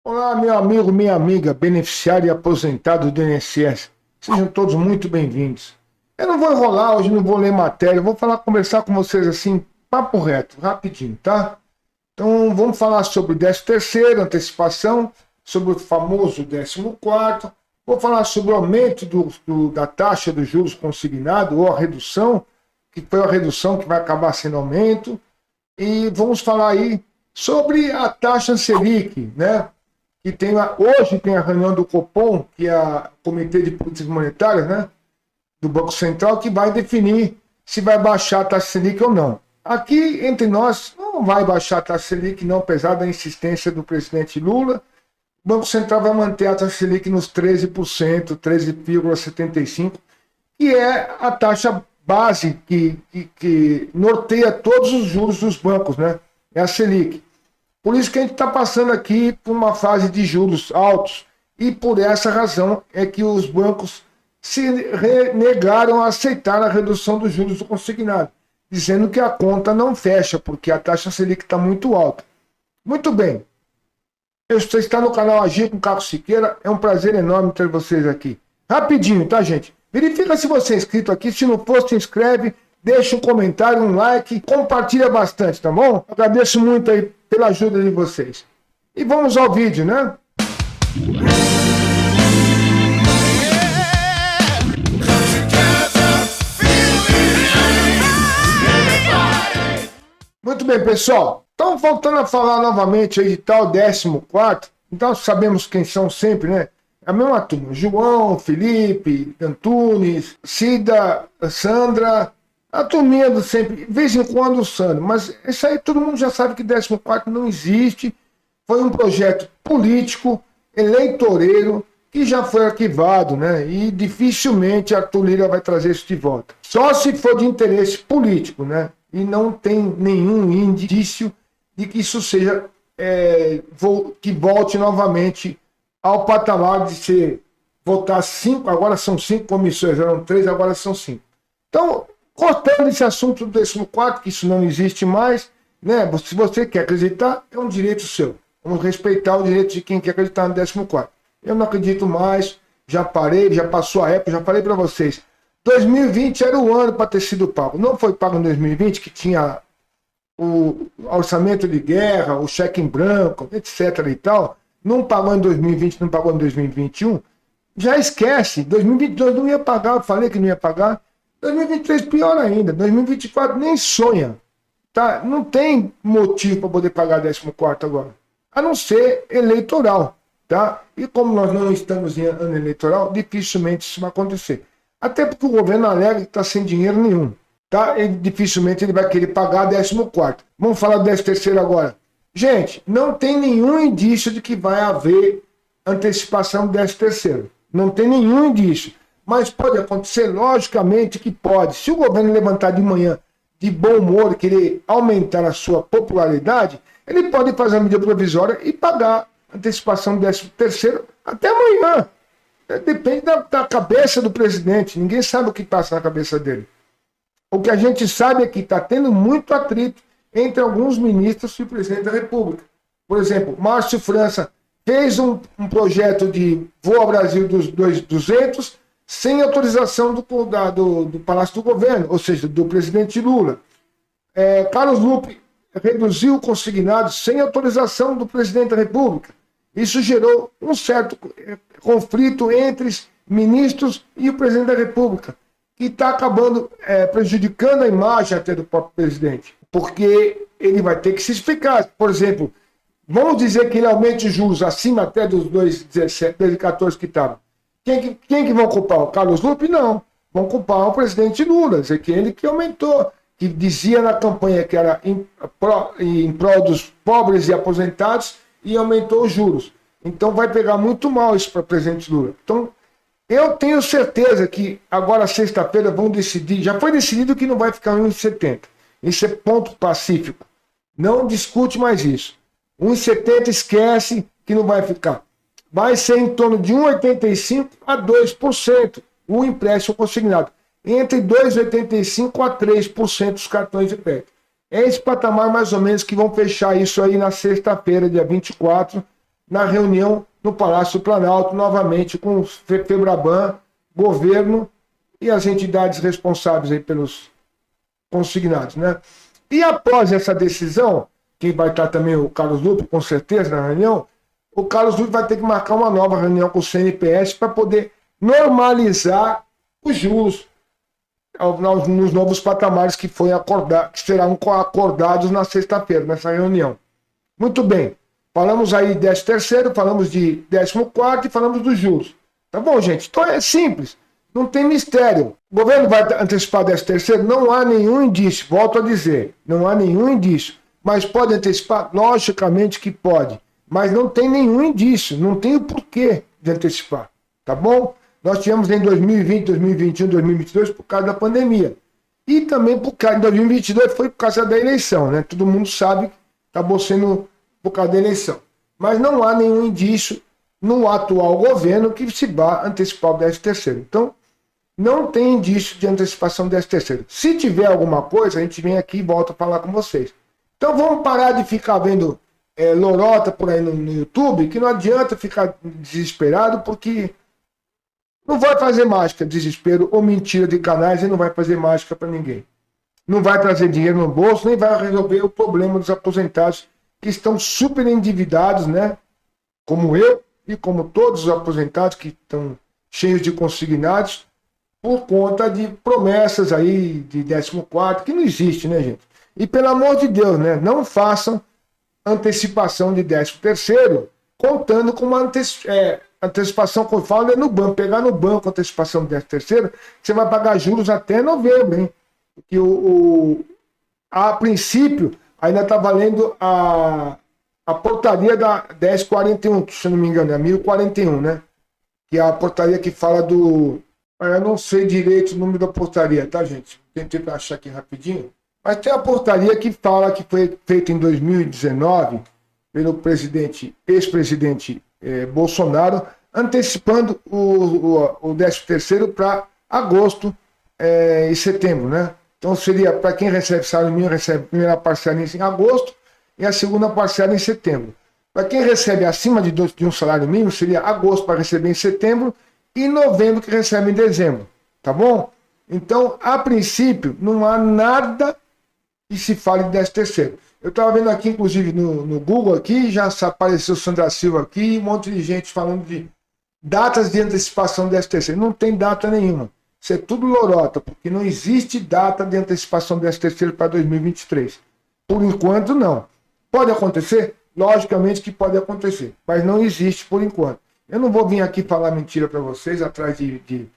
Olá, meu amigo, minha amiga, beneficiário e aposentado do INSS. Sejam todos muito bem-vindos. Eu não vou enrolar hoje, não vou ler matéria, eu vou conversar com vocês assim, papo reto, rapidinho, tá? Então, vamos falar sobre o 13º, antecipação, sobre o famoso 14º, vou falar sobre o aumento da taxa dos juros consignado, ou a redução, que foi a redução que vai acabar sendo aumento, e vamos falar aí sobre a taxa Selic, né? Que hoje tem a reunião do Copom, que é o Comitê de Políticas Monetárias, né, do Banco Central, que vai definir se vai baixar a taxa Selic ou não. Aqui, entre nós, não vai baixar a taxa Selic, não, apesar da insistência do presidente Lula. O Banco Central vai manter a taxa Selic nos 13%, 13,75%, que é a taxa base que norteia todos os juros dos bancos, né? É a Selic. Por isso que a gente está passando aqui por uma fase de juros altos. E por essa razão é que os bancos se negaram a aceitar a redução dos juros do consignado, dizendo que a conta não fecha, porque a taxa Selic está muito alta. Muito bem. Você está no canal Agir com Caco Siqueira. É um prazer enorme ter vocês aqui. Rapidinho, tá, gente? Verifica se você é inscrito aqui. Se não for, se inscreve. Deixa um comentário, um like, compartilha bastante, tá bom? Agradeço muito aí pela ajuda de vocês. E vamos ao vídeo, né? Muito bem, pessoal. Então, voltando a falar novamente aí de tal 14º, então sabemos quem são sempre, né? A mesma turma. João, Felipe, Antunes, Cida, Sandra... A turminha do sempre, de vez em quando o Sandro, mas isso aí todo mundo já sabe que 14º não existe, foi um projeto político, eleitoreiro, que já foi arquivado, né? E dificilmente Arthur Lira vai trazer isso de volta. Só se for de interesse político, né? E não tem nenhum indício de que isso seja, que volte novamente ao patamar de ser, votar 5, agora são 5 comissões, eram 3, agora são 5. Então, cortando esse assunto do 14º, que isso não existe mais, né? Se você quer acreditar, é um direito seu. Vamos respeitar o direito de quem quer acreditar no 14º. Eu não acredito mais, já parei, já passou a época, já falei para vocês. 2020 era o ano para ter sido pago. Não foi pago em 2020, que tinha o orçamento de guerra, o cheque em branco, etc. e tal. Não pagou em 2020, não pagou em 2021. Já esquece. 2022 não ia pagar, eu falei que não ia pagar. 2023 pior ainda, 2024 nem sonha, tá? Não tem motivo para poder pagar 14º agora, a não ser eleitoral, tá? E como nós não estamos em ano eleitoral, dificilmente isso vai acontecer. Até porque o governo alega que está sem dinheiro nenhum, tá? E dificilmente ele vai querer pagar 14º. Vamos falar do 13º agora. Gente, não tem nenhum indício de que vai haver antecipação do 13º. Não tem nenhum indício. Mas pode acontecer, logicamente que pode. Se o governo levantar de manhã de bom humor e querer aumentar a sua popularidade, ele pode fazer uma medida provisória e pagar a antecipação do 13º até amanhã. Depende da cabeça do presidente. Ninguém sabe o que passa na cabeça dele. O que a gente sabe é que está tendo muito atrito entre alguns ministros e o presidente da República. Por exemplo, Márcio França fez um projeto de Voo ao Brasil dos 200 sem autorização do Palácio do Governo, ou seja, do presidente Lula. Carlos Lupe reduziu o consignado sem autorização do presidente da República. Isso gerou um certo conflito entre os ministros e o presidente da República, que está acabando prejudicando a imagem até do próprio presidente, porque ele vai ter que se explicar. Por exemplo, vamos dizer que ele aumente os juros acima até dos 2,17, 2,14 que estavam. Quem que vão culpar? O Carlos Lupe? Não. Vão culpar o presidente Lula, dizer que ele que aumentou, que dizia na campanha que era em prol dos pobres e aposentados e aumentou os juros. Então vai pegar muito mal isso para o presidente Lula. Então, eu tenho certeza que agora sexta-feira vão decidir, já foi decidido que não vai ficar 1,70. Isso é ponto pacífico. Não discute mais isso. 1,70 esquece que não vai ficar. Vai ser em torno de 1,85% a 2% o empréstimo consignado. Entre 2,85% a 3% dos cartões de crédito. É esse patamar mais ou menos que vão fechar isso aí na sexta-feira, dia 24, na reunião no Palácio do Planalto, novamente com o FEBRABAN, governo e as entidades responsáveis aí pelos consignados, né? E após essa decisão, que vai estar também o Carlos Lupe, com certeza, na reunião, o Carlos Lupe vai ter que marcar uma nova reunião com o CNPS para poder normalizar os juros nos novos patamares que serão acordados na sexta-feira, nessa reunião. Muito bem. Falamos aí de 13º, falamos de 14º e falamos dos juros. Tá bom, gente? Então é simples. Não tem mistério. O governo vai antecipar 13º? Não há nenhum indício. Volto a dizer. Não há nenhum indício. Mas pode antecipar? Logicamente que pode. Mas não tem nenhum indício. Não tem o porquê de antecipar. Tá bom? Nós tivemos em 2020, 2021, 2022 por causa da pandemia. E também por causa de 2022 foi por causa da eleição, né? Todo mundo sabe que acabou sendo por causa da eleição. Mas não há nenhum indício no atual governo que se vá antecipar o 13º. Então, não tem indício de antecipação do 13º. Se tiver alguma coisa, a gente vem aqui e volta a falar com vocês. Então vamos parar de ficar vendo lorota por aí no YouTube, que não adianta ficar desesperado, porque não vai fazer mágica, desespero ou mentira de canais, e não vai fazer mágica para ninguém. Não vai trazer dinheiro no bolso, nem vai resolver o problema dos aposentados que estão super endividados, né? Como eu e como todos os aposentados que estão cheios de consignados por conta de promessas aí de 14º, que não existe, né, gente? E pelo amor de Deus, né? Não façam antecipação de 13º contando com uma antecipação, como eu falo, é no banco. Pegar no banco a antecipação do 13º, você vai pagar juros até novembro, hein? Porque a princípio ainda está valendo a portaria da 1041, se eu não me engano, é a 1041, né? Que é a portaria que fala do... Eu não sei direito o número da portaria, tá, gente? Tentei achar aqui rapidinho. Mas tem a portaria que fala que foi feita em 2019 pelo ex-presidente Bolsonaro, antecipando o 13º para agosto e setembro, né? Então seria, para quem recebe salário mínimo, recebe a primeira parcela em agosto e a segunda parcela em setembro. Para quem recebe acima de um salário mínimo, seria agosto para receber em setembro e novembro que recebe em dezembro, tá bom? Então, a princípio, não há nada que se fale de 13º. Eu estava vendo aqui, inclusive, no Google aqui, já apareceu Sandra Silva aqui, um monte de gente falando de datas de antecipação do 13º. Não tem data nenhuma. Isso é tudo lorota, porque não existe data de antecipação do 13º para 2023. Por enquanto, não. Pode acontecer? Logicamente que pode acontecer, mas não existe por enquanto. Eu não vou vir aqui falar mentira para vocês, atrás de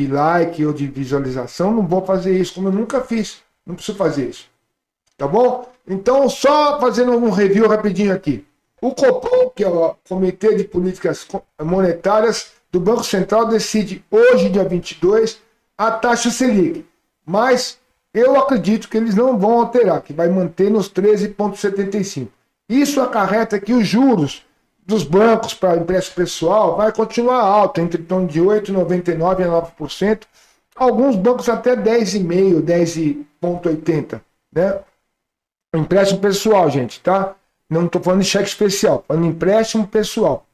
like ou de visualização, não vou fazer isso, como eu nunca fiz. Não preciso fazer isso. Tá bom? Então, só fazendo um review rapidinho aqui. O Copom, que é o Comitê de Políticas Monetárias do Banco Central, decide hoje, dia 22, a taxa Selic. Mas eu acredito que eles não vão alterar, que vai manter nos 13,75. Isso acarreta que os juros dos bancos para empréstimo pessoal vai continuar alto, entre em torno de 8,99% a 9%. Alguns bancos até 10,5%, 10,80%, né? Empréstimo pessoal, gente, tá? Não estou falando de cheque especial, falando de empréstimo pessoal.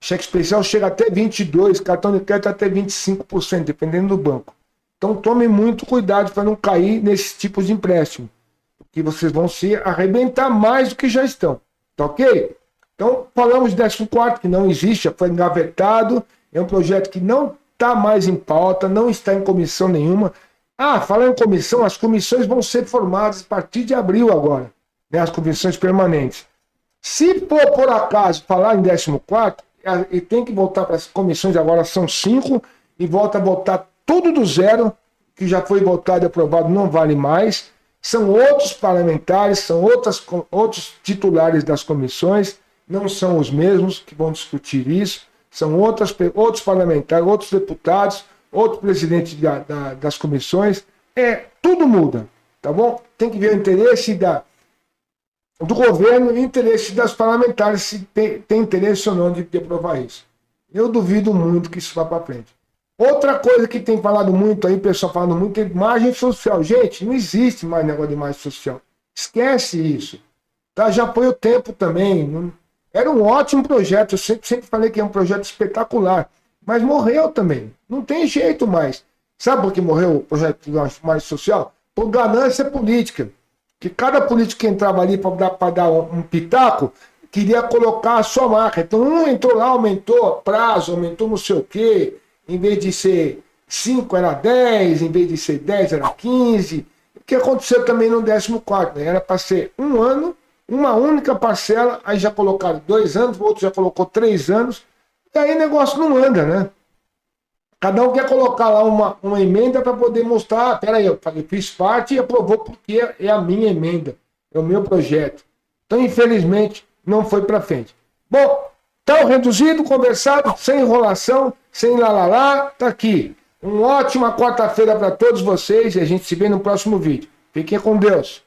Cheque especial chega até 22%, cartão de crédito até 25%, dependendo do banco. Então tome muito cuidado para não cair nesses tipos de empréstimo, porque vocês vão se arrebentar mais do que já estão, tá ok? Então falamos de 14º, que não existe, já foi engavetado, é um projeto que não está mais em pauta, não está em comissão nenhuma. Falando em comissão, as comissões vão ser formadas a partir de abril agora, né, as comissões permanentes. Se for, por acaso, falar em 14º, e tem que voltar para as comissões, agora são 5, e volta a votar tudo do zero, que já foi votado e aprovado, não vale mais. São outros parlamentares, são outros titulares das comissões, não são os mesmos que vão discutir isso, são outros parlamentares, outros deputados, outro presidente das comissões, tudo muda, tá bom? Tem que ver o interesse do governo e o interesse das parlamentares, se tem interesse ou não de aprovar isso. Eu duvido muito que isso vá para frente. Outra coisa que tem falado muito aí, pessoal falando muito, é imagem social. Gente, não existe mais negócio de imagem social. Esquece isso. Tá? Já foi o tempo também. Era um ótimo projeto, eu sempre falei que é um projeto espetacular, mas morreu também. Não tem jeito mais. Sabe por que morreu o projeto mais social? Por ganância política. Que cada político que entrava ali para dar um pitaco, queria colocar a sua marca. Então, um entrou lá, aumentou prazo, aumentou não sei o quê, em vez de ser 5 era 10, em vez de ser 10 era 15. O que aconteceu também no 14º, né? Era para ser um ano, uma única parcela, aí já colocaram 2 anos, o outro já colocou 3 anos, e aí o negócio não anda, né? Cada um quer colocar lá uma emenda para poder mostrar, peraí, eu fiz parte e aprovou porque é a minha emenda, é o meu projeto. Então, infelizmente, não foi para frente. Bom, tão reduzido, conversado, sem enrolação, sem lalala, tá aqui. Uma ótima quarta-feira para todos vocês e a gente se vê no próximo vídeo. Fiquem com Deus.